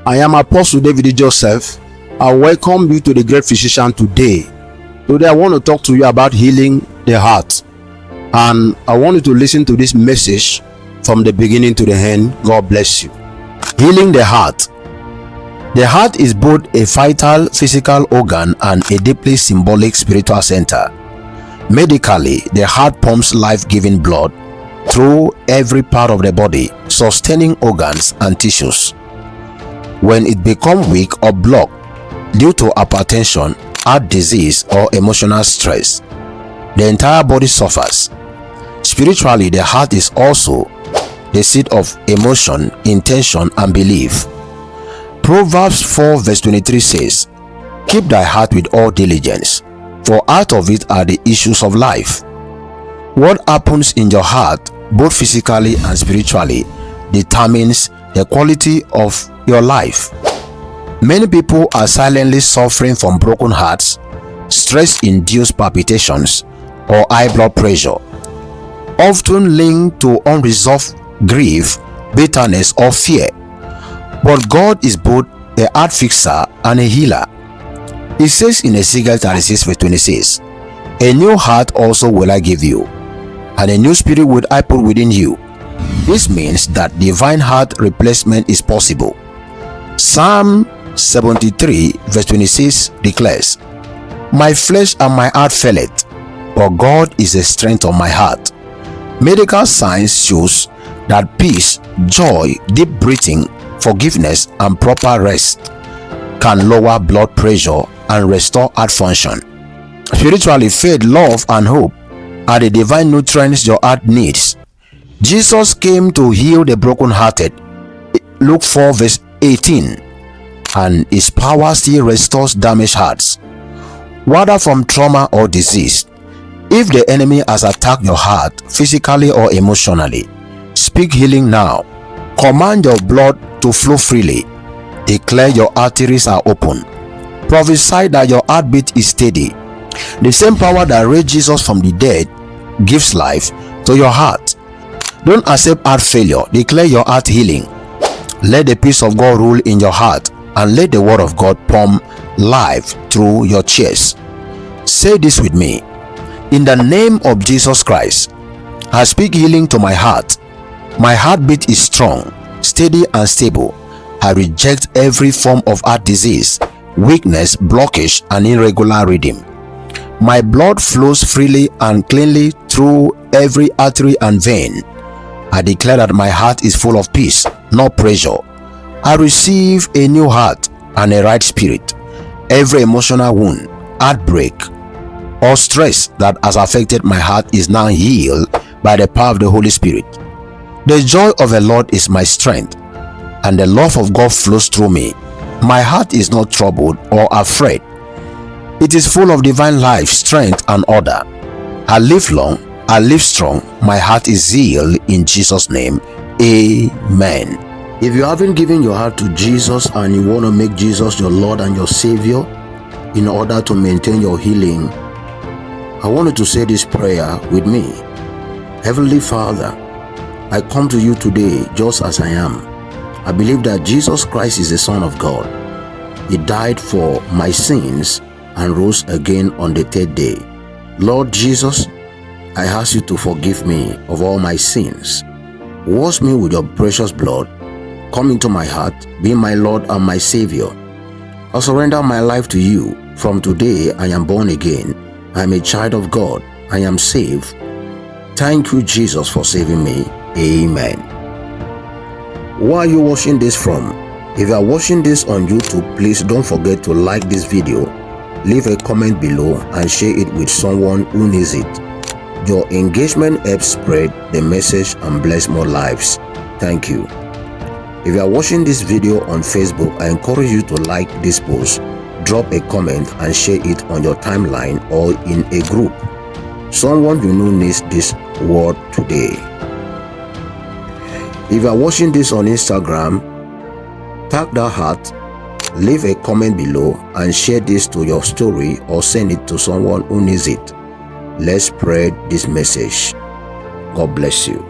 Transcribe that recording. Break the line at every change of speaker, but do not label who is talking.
I am Apostle David Joseph. I welcome you to the Great Physician today. Today I want to talk to you about healing the heart. And I want you to listen to this message from the beginning to the end. God bless you. Healing the heart. The heart is both a vital physical organ and a deeply symbolic spiritual center. Medically, the heart pumps life-giving blood through every part of the body, sustaining organs and tissues. When it becomes weak or blocked due to hypertension, heart disease, or emotional stress, the entire body suffers. Spiritually, the heart is also the seat of emotion, intention, and belief. Proverbs 4 verse 23 says, "Keep thy heart with all diligence, for out of it are the issues of life." What happens in your heart, both physically and spiritually, determines the quality of your life. Many people are silently suffering from broken hearts, stress-induced palpitations, or high blood pressure, often linked to unresolved grief, bitterness, or fear. But God is both a heart fixer and a healer. He says in Ezekiel 36 verse 26, "A new heart also will I give you, and a new spirit will I put within you." This means that divine heart replacement is possible. Psalm 73 verse 26 declares, "My flesh and my heart faileth, but God is the strength of my heart." Medical science shows that peace, joy, deep breathing, forgiveness, and proper rest can lower blood pressure and restore heart function. Spiritually, faith, love, and hope are the divine nutrients your heart needs. Jesus came to heal the brokenhearted, Luke 4 verse 18, and his power still restores damaged hearts, whether from trauma or disease. If the enemy has attacked your heart physically or emotionally, speak healing now. Command your blood to flow freely. Declare your arteries are open. Prophesy that your heartbeat is steady. The same power that raised Jesus from the dead gives life to your heart. Don't accept heart failure. Declare your heart healing. Let the peace of God rule in your heart, and let the word of God pump life through your chest. Say this with me. In the name of Jesus Christ, I speak healing to my heart. My heartbeat is strong, steady, and stable. I reject every form of heart disease, weakness, blockage, and irregular rhythm. My blood flows freely and cleanly through every artery and vein. I declare that my heart is full of peace, not pressure. I receive a new heart and a right spirit. Every emotional wound, heartbreak, or stress that has affected my heart is now healed by the power of the Holy Spirit. The joy of the Lord is my strength, and the love of God flows through me. My heart is not troubled or afraid. It is full of divine life, strength, and order. I live long, I live strong. My heart is healed in Jesus' name. Amen. If you haven't given your heart to Jesus and you want to make Jesus your Lord and your Savior in order to maintain your healing, I want you to say this prayer with me. Heavenly Father, I come to you today just as I am. I believe that Jesus Christ is the Son of God. He died for my sins and rose again on the third day. Lord Jesus, I ask you to forgive me of all my sins. Wash me with your precious blood. Come into my heart, be my Lord and my Savior. I surrender my life to you. From today, I am born again. I am a child of God. I am saved. Thank you, Jesus, for saving me. Amen. Where are you watching this from? If you are watching this on YouTube, please don't forget to like this video, leave a comment below, and share it with someone who needs it. Your engagement helps spread the message and bless more lives. Thank you. If you are watching this video on Facebook, I encourage you to like this post, drop a comment, and share it on your timeline or in a group. Someone you know needs this word today. If you are watching this on Instagram, tag that heart, leave a comment below, and share this to your story or send it to someone who needs it. Let's spread this message. God bless you.